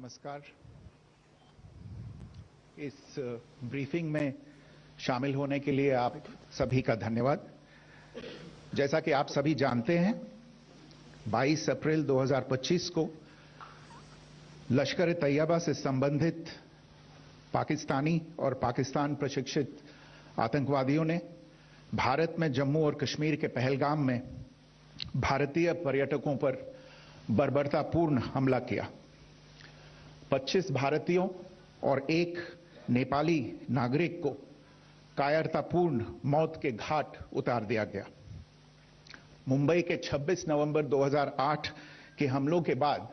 नमस्कार। इस ब्रीफिंग में शामिल होने के लिए आप सभी का धन्यवाद। जैसा कि आप सभी जानते हैं, 22 अप्रैल 2025 को लश्कर-ए-तैयबा से संबंधित पाकिस्तानी और पाकिस्तान प्रशिक्षित आतंकवादियों ने भारत में जम्मू और कश्मीर के पहलगाम में भारतीय पर्यटकों पर बर्बरतापूर्ण हमला किया। 25 भारतीयों और एक नेपाली नागरिक को कायरतापूर्ण मौत के घाट उतार दिया गया। मुंबई के 26 नवंबर 2008 के हमलों के बाद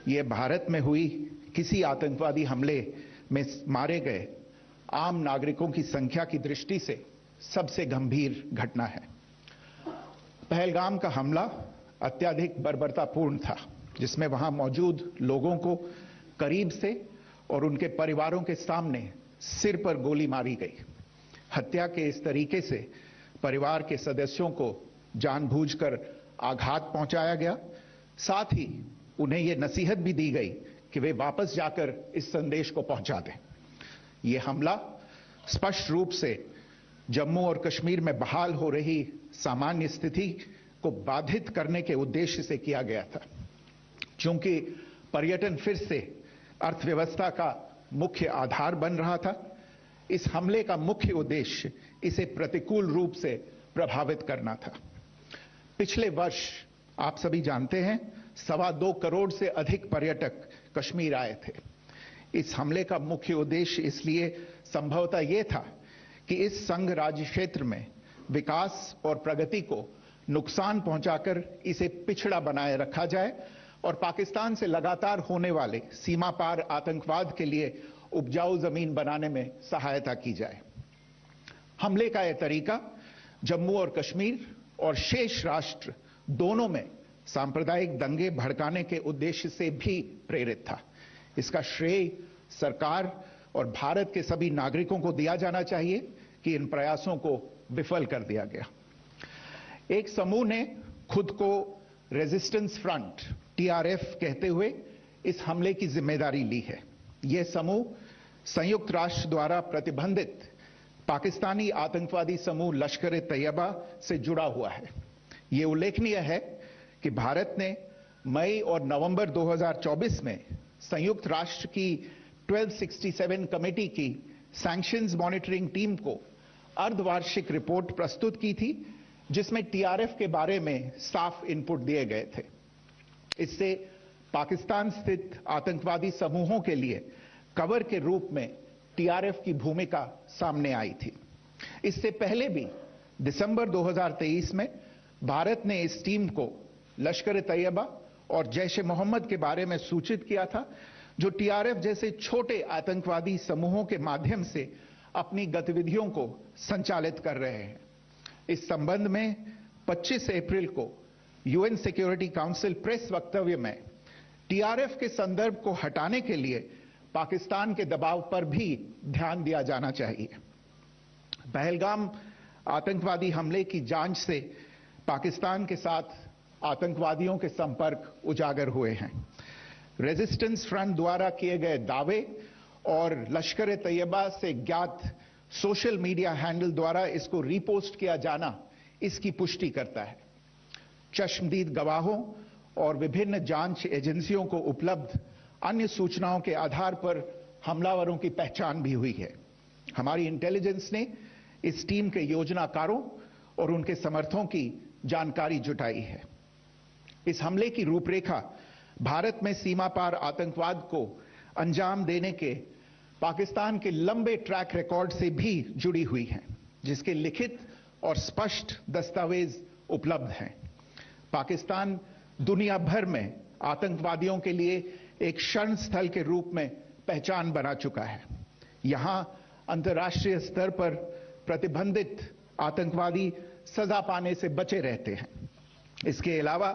यह भारत में हुई किसी आतंकवादी हमले में मारे गए आम नागरिकों की संख्या की दृष्टि से सबसे गंभीर घटना है। पहलगाम का हमला अत्यधिक बर्बरतापूर्ण था, जिसमें वहां मौजूद लोगों को करीब से और उनके परिवारों के सामने सिर पर गोली मारी गई। हत्या के इस तरीके से परिवार के सदस्यों को जानबूझकर आघात पहुंचाया गया। साथ ही उन्हें यह नसीहत भी दी गई कि वे वापस जाकर इस संदेश को पहुंचा दें। यह हमला स्पष्ट रूप से जम्मू और कश्मीर में बहाल हो रही सामान्य स्थिति को बाधित करने के उद्देश्य से किया गया था। चूंकि पर्यटन फिर से अर्थव्यवस्था का मुख्य आधार बन रहा था, इस हमले का मुख्य उद्देश्य इसे प्रतिकूल रूप से प्रभावित करना था। पिछले वर्ष आप सभी जानते हैं, 2.25 करोड़ से अधिक पर्यटक कश्मीर आए थे। इस हमले का मुख्य उद्देश्य इसलिए संभवतः यह था कि इस संघ राज्य क्षेत्र में विकास और प्रगति को नुकसान पहुंचाकर इसे पिछड़ा बनाए रखा जाए और पाकिस्तान से लगातार होने वाले सीमा पार आतंकवाद के लिए उपजाऊ जमीन बनाने में सहायता की जाए। हमले का यह तरीका जम्मू और कश्मीर और शेष राष्ट्र दोनों में सांप्रदायिक दंगे भड़काने के उद्देश्य से भी प्रेरित था। इसका श्रेय सरकार और भारत के सभी नागरिकों को दिया जाना चाहिए कि इन प्रयासों को विफल कर दिया गया। एक समूह ने खुद को रेजिस्टेंस फ्रंट टीआरएफ कहते हुए इस हमले की जिम्मेदारी ली है। यह समूह संयुक्त राष्ट्र द्वारा प्रतिबंधित पाकिस्तानी आतंकवादी समूह लश्कर-ए-तैयबा से जुड़ा हुआ है। यह उल्लेखनीय है कि भारत ने मई और नवंबर 2024 में संयुक्त राष्ट्र की 1267 कमेटी की सैंक्शंस मॉनिटरिंग टीम को अर्धवार्षिक रिपोर्ट प्रस्तुत की थी, जिसमें टीआरएफ के बारे में साफ इनपुट दिए गए थे। इससे पाकिस्तान स्थित आतंकवादी समूहों के लिए कवर के रूप में टीआरएफ की भूमिका सामने आई थी। इससे पहले भी दिसंबर 2023 में भारत ने इस टीम को लश्कर-ए-तैयबा और जैश-ए-मोहम्मद के बारे में सूचित किया था, जो टीआरएफ जैसे छोटे आतंकवादी समूहों के माध्यम से अपनी गतिविधियों को संचालित कर रहे हैं। इस संबंध में 25 अप्रैल को यूएन सिक्योरिटी काउंसिल प्रेस वक्तव्य में टीआरएफ के संदर्भ को हटाने के लिए पाकिस्तान के दबाव पर भी ध्यान दिया जाना चाहिए। पहलगाम आतंकवादी हमले की जांच से पाकिस्तान के साथ आतंकवादियों के संपर्क उजागर हुए हैं। रेजिस्टेंस फ्रंट द्वारा किए गए दावे और लश्कर-ए-तैयबा से ज्ञात सोशल मीडिया हैंडल द्वारा इसको रीपोस्ट किया जाना इसकी पुष्टि करता है। चश्मदीद गवाहों और विभिन्न जांच एजेंसियों को उपलब्ध अन्य सूचनाओं के आधार पर हमलावरों की पहचान भी हुई है। हमारी इंटेलिजेंस ने इस टीम के योजनाकारों और उनके समर्थकों की जानकारी जुटाई है। इस हमले की रूपरेखा भारत में सीमा पार आतंकवाद को अंजाम देने के पाकिस्तान के लंबे ट्रैक रिकॉर्ड से भी जुड़ी हुई है, जिसके लिखित और स्पष्ट दस्तावेज उपलब्ध हैं। पाकिस्तान दुनिया भर में आतंकवादियों के लिए एक शरण स्थल के रूप में पहचान बना चुका है। यहां अंतर्राष्ट्रीय स्तर पर प्रतिबंधित आतंकवादी सजा पाने से बचे रहते हैं। इसके अलावा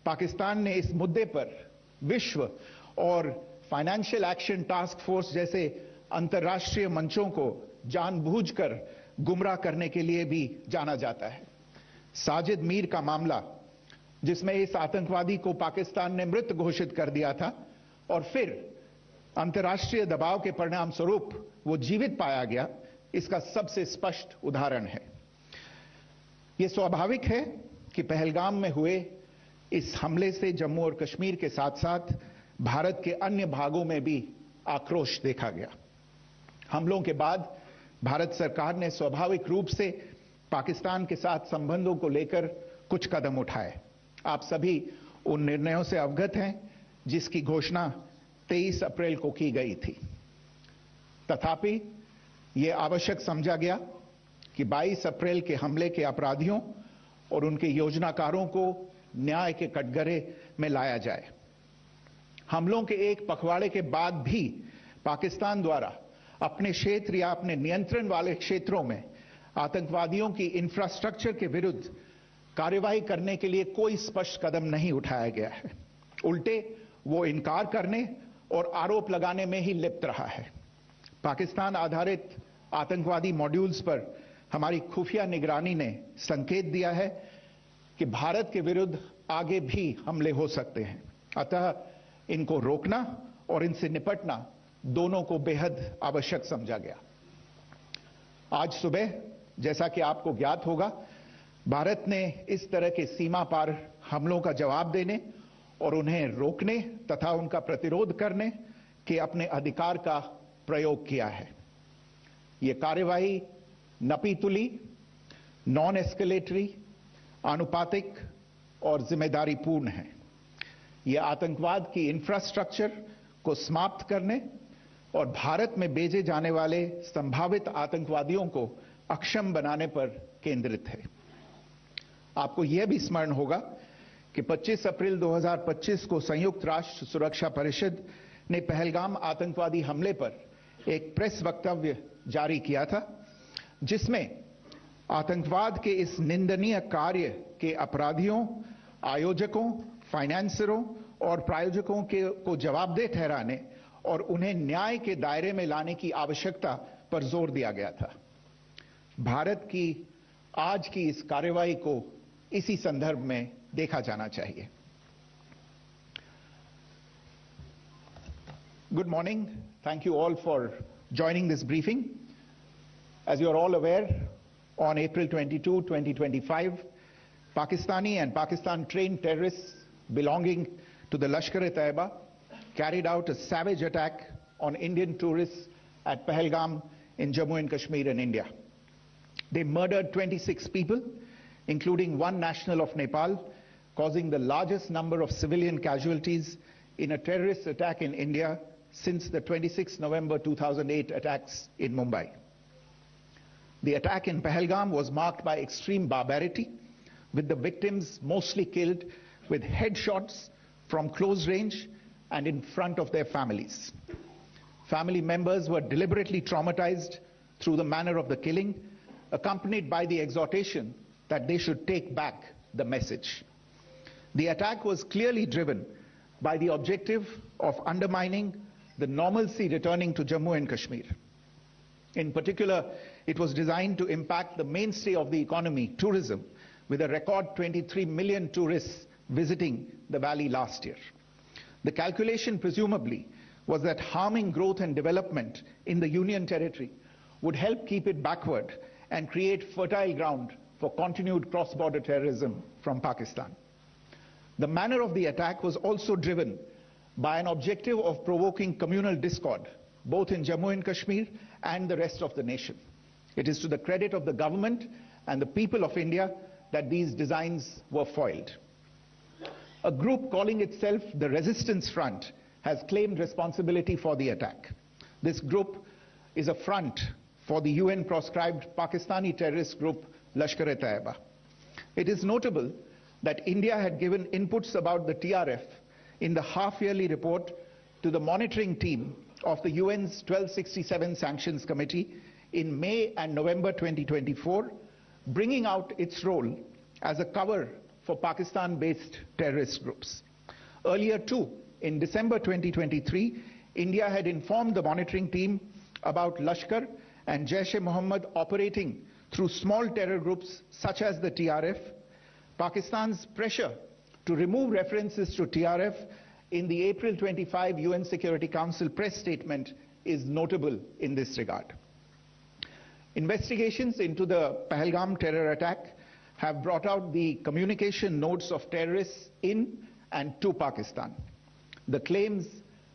पाकिस्तान ने इस मुद्दे पर विश्व और फाइनेंशियल एक्शन टास्क फोर्स जैसे अंतर्राष्ट्रीय मंचों को जानबूझकर गुमराह करने के लिए भी जाना जाता है। साजिद मीर का मामला, जिसमें इस आतंकवादी को पाकिस्तान ने मृत घोषित कर दिया था और फिर अंतर्राष्ट्रीय दबाव के परिणाम स्वरूप वो जीवित पाया गया, इसका सबसे स्पष्ट उदाहरण है। ये स्वाभाविक है कि पहलगाम में हुए इस हमले से जम्मू और कश्मीर के साथ साथ भारत के अन्य भागों में भी आक्रोश देखा गया। हमलों के बाद भारत सरकार ने स्वाभाविक रूप से पाकिस्तान के साथ संबंधों को लेकर कुछ कदम उठाए। आप सभी उन निर्णयों से अवगत हैं जिसकी घोषणा 23 अप्रैल को की गई थी। तथापि यह आवश्यक समझा गया कि 22 अप्रैल के हमले के अपराधियों और उनके योजनाकारों को न्याय के कटघरे में लाया जाए। हमलों के एक पखवाड़े के बाद भी पाकिस्तान द्वारा अपने क्षेत्र या अपने नियंत्रण वाले क्षेत्रों में आतंकवादियों की इंफ्रास्ट्रक्चर के विरुद्ध कार्रवाई करने के लिए कोई स्पष्ट कदम नहीं उठाया गया है। उल्टे वो इनकार करने और आरोप लगाने में ही लिप्त रहा है। पाकिस्तान आधारित आतंकवादी मॉड्यूल्स पर हमारी खुफिया निगरानी ने संकेत दिया है कि भारत के विरुद्ध आगे भी हमले हो सकते हैं। अतः इनको रोकना और इनसे निपटना दोनों को बेहद आवश्यक समझा गया। आज सुबह, जैसा कि आपको ज्ञात होगा, भारत ने इस तरह के सीमा पार हमलों का जवाब देने और उन्हें रोकने तथा उनका प्रतिरोध करने के अपने अधिकार का प्रयोग किया है। ये कार्यवाही नपीतुली, नॉन एस्केलेटरी, आनुपातिक और जिम्मेदारीपूर्ण है। यह आतंकवाद की इंफ्रास्ट्रक्चर को समाप्त करने और भारत में भेजे जाने वाले संभावित आतंकवादियों को अक्षम बनाने पर केंद्रित है। आपको यह भी स्मरण होगा कि 25 अप्रैल 2025 को संयुक्त राष्ट्र सुरक्षा परिषद ने पहलगाम आतंकवादी हमले पर एक प्रेस वक्तव्य जारी किया था, जिसमें आतंकवाद के इस निंदनीय कार्य के अपराधियों, आयोजकों, फाइनेंसरों और प्रायोजकों को जवाबदेह ठहराने और उन्हें न्याय के दायरे में लाने की आवश्यकता पर जोर दिया गया था। भारत की आज की इस कार्रवाई को इसी संदर्भ में देखा जाना चाहिए। Good morning. Thank you all for joining this briefing. As you are all aware, on April 22, 2025, Pakistani and Pakistan-trained terrorists belonging to the Lashkar-e-Taiba carried out a savage attack on Indian tourists at Pahalgam in Jammu and Kashmir in India. They murdered 26 people, including one national of Nepal, causing the largest number of civilian casualties in a terrorist attack in India since the 26 November 2008 attacks in Mumbai. The attack in Pahalgam was marked by extreme barbarity, with the victims mostly killed with headshots from close range and in front of their families. Family members were deliberately traumatized through the manner of the killing, accompanied by the exhortation that they should take back the message. The attack was clearly driven by the objective of undermining the normalcy returning to Jammu and Kashmir. In particular, it was designed to impact the mainstay of the economy, tourism, with a record 23 million tourists visiting the valley last year. The calculation presumably was that harming growth and development in the Union Territory would help keep it backward and create fertile ground for continued cross-border terrorism from Pakistan. The manner of the attack was also driven by an objective of provoking communal discord, both in Jammu and Kashmir and the rest of the nation. It is to the credit of the government and the people of India that these designs were foiled. A group calling itself the Resistance Front has claimed responsibility for the attack. This group is a front for the UN-proscribed Pakistani terrorist group Lashkar-e-Taiba. It is notable that India had given inputs about the TRF in the half-yearly report to the monitoring team of the UN's 1267 Sanctions Committee in May and November 2024, bringing out its role as a cover for Pakistan-based terrorist groups. Earlier too, in December 2023, India had informed the monitoring team about Lashkar and Jaish-e-Mohammed operating through small terror groups such as the TRF. Pakistan's pressure to remove references to TRF in the April 25 UN Security Council press statement is notable in this regard. Investigations into the Pahalgam terror attack have brought out the communication notes of terrorists in and to Pakistan. The claims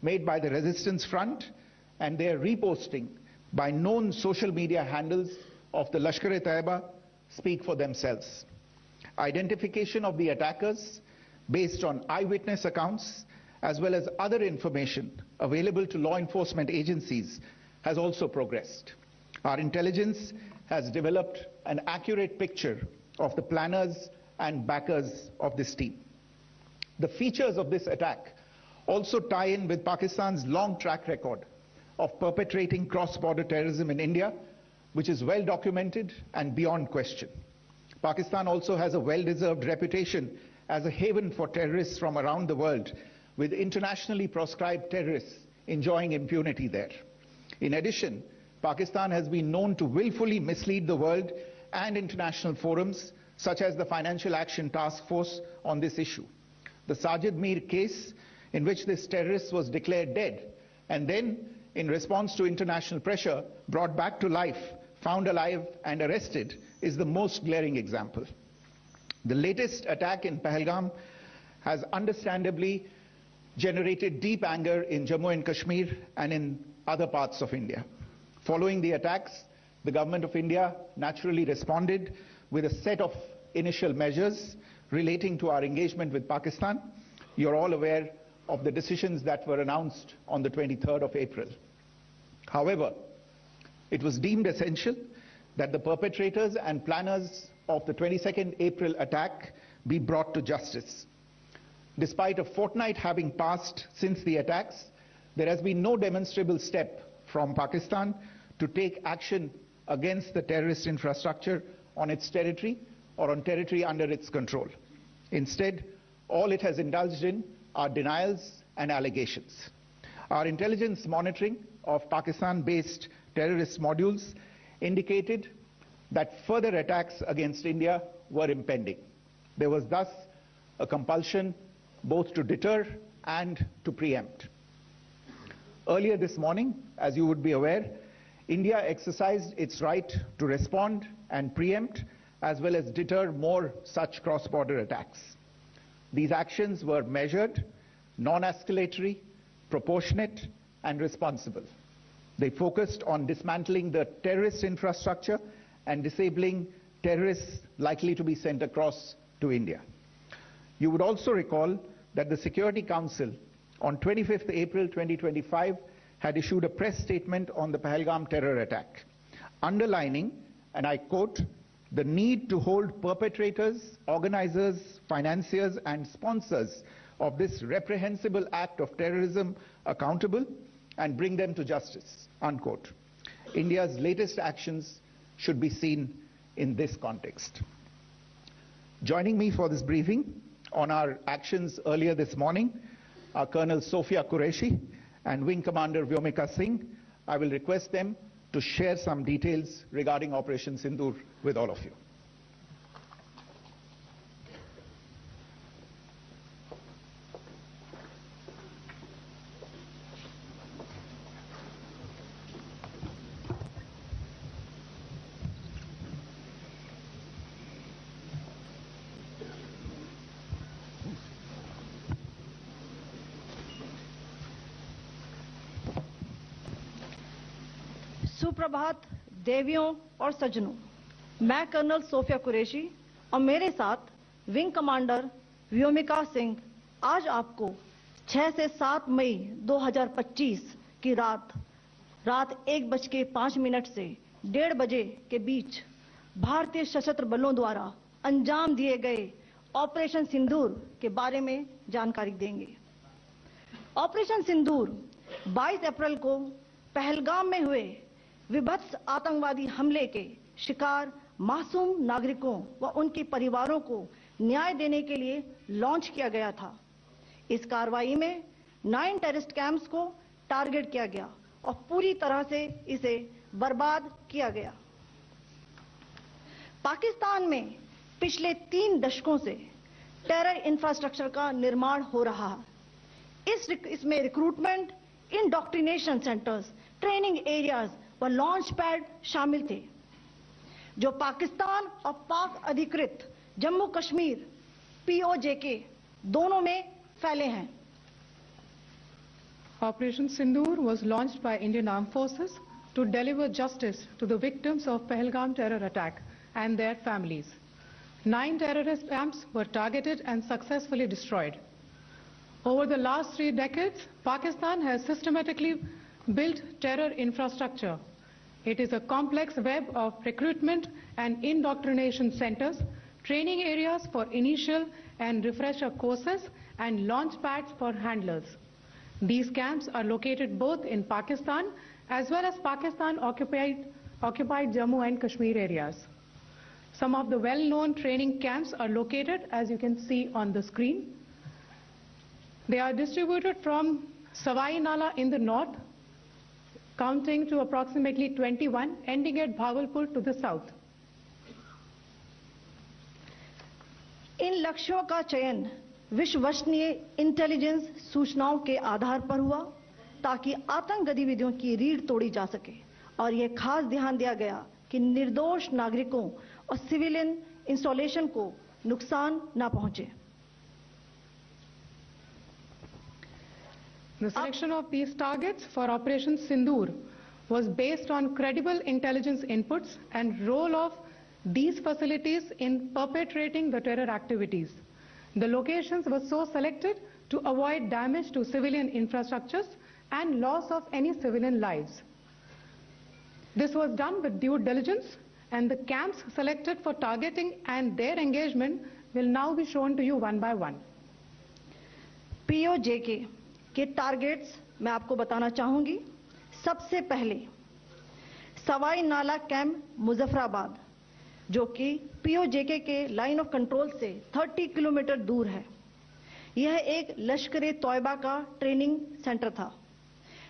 made by the Resistance Front and their reposting by known social media handles of the Lashkar-e-Taiba speak for themselves. Identification of the attackers based on eyewitness accounts as well as other information available to law enforcement agencies has also progressed. Our intelligence has developed an accurate picture of the planners and backers of this team. The features of this attack also tie in with Pakistan's long track record of perpetrating cross-border terrorism in India, which is well documented and beyond question. Pakistan also has a well-deserved reputation as a haven for terrorists from around the world, with internationally proscribed terrorists enjoying impunity there. In addition, Pakistan has been known to willfully mislead the world and international forums, such as the Financial Action Task Force, on this issue. The Sajid Mir case, in which this terrorist was declared dead, and then, in response to international pressure, brought back to life, found alive and arrested, is the most glaring example. The latest attack in Pahalgam has understandably generated deep anger in Jammu and Kashmir and in other parts of India. Following the attacks, the government of India naturally responded with a set of initial measures relating to our engagement with Pakistan. You're all aware of the decisions that were announced on the 23rd of April. However, it was deemed essential that the perpetrators and planners of the 22nd April attack be brought to justice. Despite a fortnight having passed since the attacks, there has been no demonstrable step from Pakistan to take action against the terrorist infrastructure on its territory or on territory under its control. Instead, all it has indulged in are denials and allegations. Our intelligence monitoring of Pakistan-based terrorist modules indicated that further attacks against India were impending. There was thus a compulsion both to deter and to preempt. Earlier this morning, as you would be aware, India exercised its right to respond and preempt as well as deter more such cross-border attacks. These actions were measured, non-escalatory, proportionate, and responsible. They focused on dismantling the terrorist infrastructure and disabling terrorists likely to be sent across to India. You would also recall that the Security Council on 25th April 2025 had issued a press statement on the Pahalgam terror attack, underlining, and I quote, the need to hold perpetrators, organizers, financiers, and sponsors of this reprehensible act of terrorism accountable and bring them to justice, unquote. India's latest actions should be seen in this context. Joining me for this briefing on our actions earlier this morning are Colonel Sophia Qureshi and Wing Commander Vyomika Singh. I will request them to share some details regarding Operation Sindoor with all of you. सुप्रभात देवियों और सज्जनों, मैं colonel Sophia Qureshi और मेरे साथ wing commander Vyomika Singh आज आपको 6 से 7 मई 2025 की रात 1:05 से 1:30 बजे के बीच भारतीय सशस्त्र बलों द्वारा अंजाम दिए गए ऑपरेशन सिंदूर के बारे में जानकारी देंगे। ऑपरेशन सिंदूर 22 अप्रैल को पहलगाम में हुए विभत्स आतंकवादी हमले के शिकार मासूम नागरिकों व उनके परिवारों को न्याय देने के लिए लॉन्च किया गया था। इस कार्रवाई में 9 टेररिस्ट कैंप्स को टारगेट किया गया और पूरी तरह से इसे बर्बाद किया गया। पाकिस्तान में पिछले 3 दशकों से टेरर इंफ्रास्ट्रक्चर का निर्माण हो रहा है। इसमें recruitment, indoctrination centres, training areas व लॉन्च पैड शामिल थे, जो पाकिस्तान और पाक अधिकृत जम्मू कश्मीर POJK दोनों में फैले हैं। Operation Sindoor was launched by Indian Armed Forces to deliver justice to the victims of Pahalgam terror attack and their families. 9 terrorist camps were targeted and successfully destroyed. Over the last 3 decades, Pakistan has systematically built terror infrastructure. It is a complex web of recruitment and indoctrination centers, training areas for initial and refresher courses, and launch pads for handlers. These camps are located both in Pakistan as well as Pakistan-occupied Jammu and Kashmir areas. Some of the well-known training camps are located, as you can see on the screen. They are distributed from Sawai Nala in the north, counting to approximately 21, ending at Bhagalpur to the south. इन लक्ष्यों का चयन विश्वसनीय intelligence सूचनाओं के आधार पर हुआ, ताकि आतंक गतिविधियों की रीढ़ तोड़ी जा सके, और यह खास ध्यान दिया गया कि निर्दोष नागरिकों और सिविलियन इंस्टॉलेशन को नुकसान न पहुंचे। The selection of these targets for Operation Sindoor was based on credible intelligence inputs and role of these facilities in perpetrating the terror activities. The locations were so selected to avoid damage to civilian infrastructures and loss of any civilian lives. This was done with due diligence, and the camps selected for targeting and their engagement will now be shown to you one by one. POJK के targets मैं आपको बताना चाहूंगी। सबसे पहले सवाई नाला camp Muzaffarabad, जो कि POJK के लाइन ऑफ कंट्रोल से 30 किलोमीटर दूर है। यह एक लश्कर-ए तौयबा का ट्रेनिंग सेंटर था।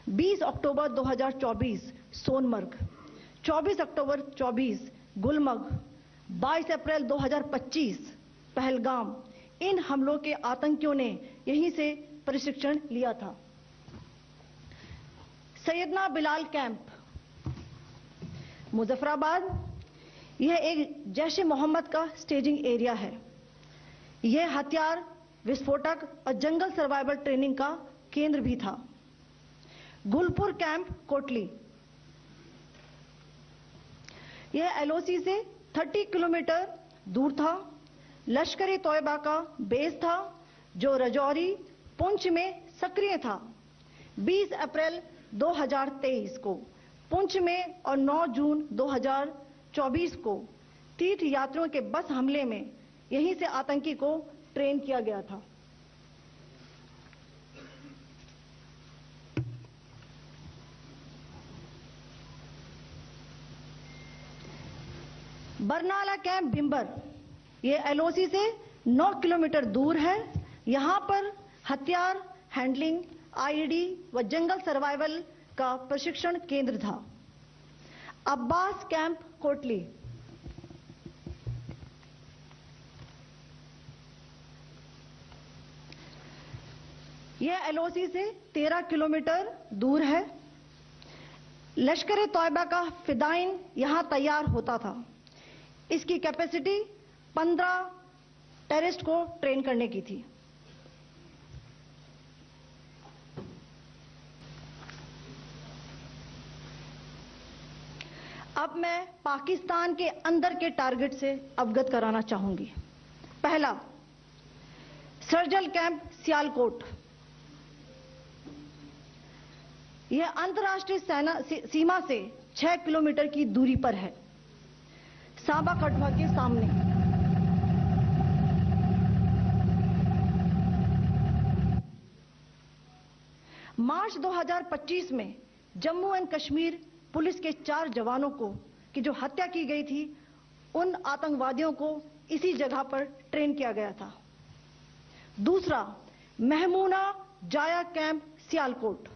20 अक्टूबर 2024 सोनमर्ग, 24 अक्टूबर 24 गुलमर्ग, 22 अप्रैल 2025 पहलगाम, इन हमलों के आतंकियों ने यहीं से प्रशिक्षण लिया था। सैयदना बिलाल कैंप मुजफ्फराबाद, यह एक जैश ए मोहम्मद का स्टेजिंग एरिया है। यह हथियार, विस्फोटक और जंगल सर्वाइवल ट्रेनिंग का केंद्र भी था। गुलपुर कैंप कोटली, यह LOC से 30 किलोमीटर दूर था। लश्कर ए तौयबा का बेस था, जो रजौरी पुंछ में सक्रिय था। 20 अप्रैल 2023 को पुंछ में और 9 जून 2024 को तीर्थ यात्रियों के बस हमले में यहीं से आतंकी को ट्रेन किया गया था। बरनाला कैंप भिंबर, ये LOC से 9 किलोमीटर दूर है। यहां पर हथियार, हैंडलिंग, IED व जंगल सर्वाइवल का प्रशिक्षण केंद्र था। अब्बास कैंप कोटली, यह LOC से 13 किलोमीटर दूर है। लश्कर ए तौयबा का फिदाइन यहां तैयार होता था। इसकी कैपेसिटी 15 टेररिस्ट को ट्रेन करने की थी। अब मैं पाकिस्तान के अंदर के टारगेट से अवगत कराना चाहूंगी। पहला, सर्जल कैंप सियालकोट, यह अंतर्राष्ट्रीय सीमा से 6 किलोमीटर की दूरी पर है, सांबा कठुआ के सामने। मार्च 2025 में जम्मू एंड कश्मीर पुलिस के 4 जवानों को की जो हत्या की गई थी, उन आतंकवादियों को इसी जगह पर ट्रेन किया गया था। दूसरा, महमूना जाया कैंप सियालकोट,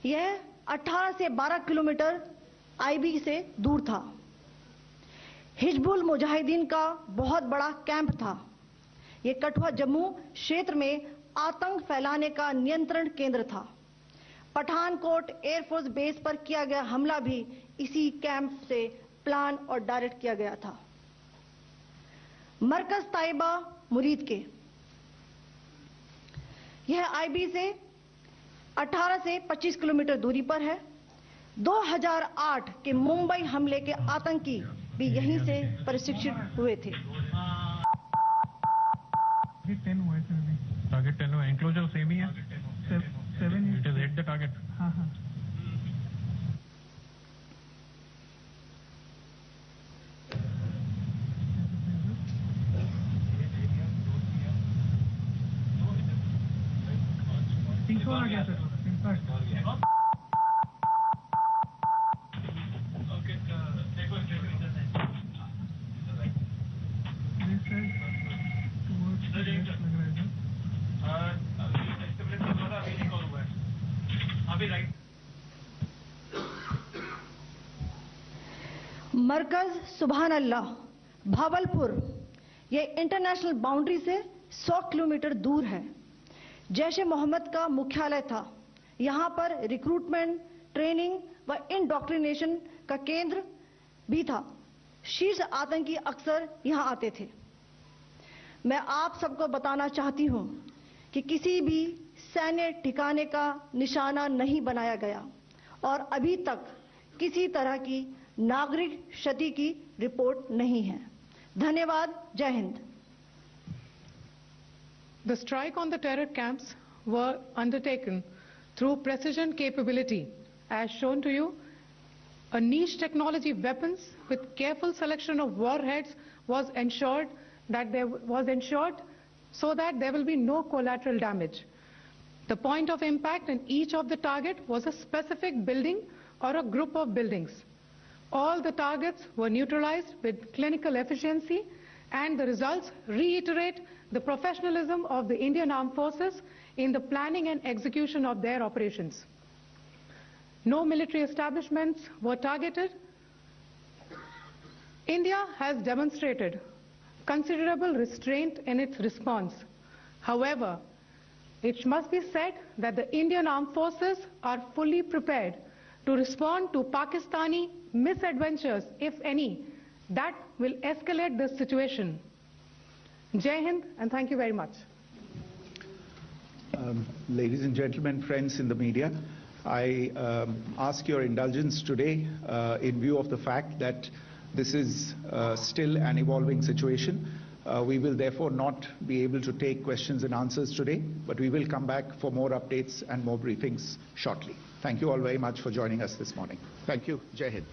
यह 18 से 12 किलोमीटर IB से दूर था। हिजबुल मुजाहिदीन का बहुत बड़ा कैंप था। ये कठुआ जम्मू क्षेत्र में आतंक फैलाने का नियंत्रण केंद्र था। पठानकोट एयरफोर्स बेस पर किया गया हमला भी इसी कैंप से प्लान और डायरेक्ट किया गया था। मरकज ताइबा मुरीद के, यह आईबी से 18 से 25 किलोमीटर दूरी पर है। 2008 के मुंबई हमले के आतंकी भी यहीं से प्रशिक्षित हुए थे। टारगेट 10 हुआ, एंक्लोजर सेम ही है, 7 it is hit the target. हाँ हाँ। आ गया सर, मरकज सुभान अल्लाह भावलपुर, ये इंटरनेशनल बाउंड्री से 100 किलोमीटर दूर है। जैश-ए मोहम्मद का मुख्यालय था। यहां पर रिक्रूटमेंट, ट्रेनिंग व इंडॉक्ट्रिनेशन का केंद्र भी था। शीर्ष आतंकी अक्सर यहां आते थे। मैं आप सबको बताना चाहती हूं कि किसी भी सैन्य ठिकाने का निशाना नहीं बनाया गया और अभी तक किसी तरह की नागरिक क्षति की रिपोर्ट नहीं है। धन्यवाद। जय Hind. The strike on the terror camps were undertaken through precision capability, as shown to you. A niche technology weapons with careful selection of warheads was ensured so that there will be no collateral damage. The point of impact in each of the target was a specific building or a group of buildings. All the targets were neutralized with clinical efficiency, and the results reiterate the professionalism of the Indian Armed Forces in the planning and execution of their operations. No military establishments were targeted. India has demonstrated considerable restraint in its response. However, it must be said that the Indian Armed Forces are fully prepared to respond to Pakistani misadventures, if any, that will escalate the situation. Jai Hind, and thank you very much. Ladies and gentlemen, friends in the media, I ask your indulgence today in view of the fact that this is still an evolving situation. We will therefore not be able to take questions and answers today, but we will come back for more updates and more briefings shortly. Thank you all very much for joining us this morning. Thank you. Jai Hind.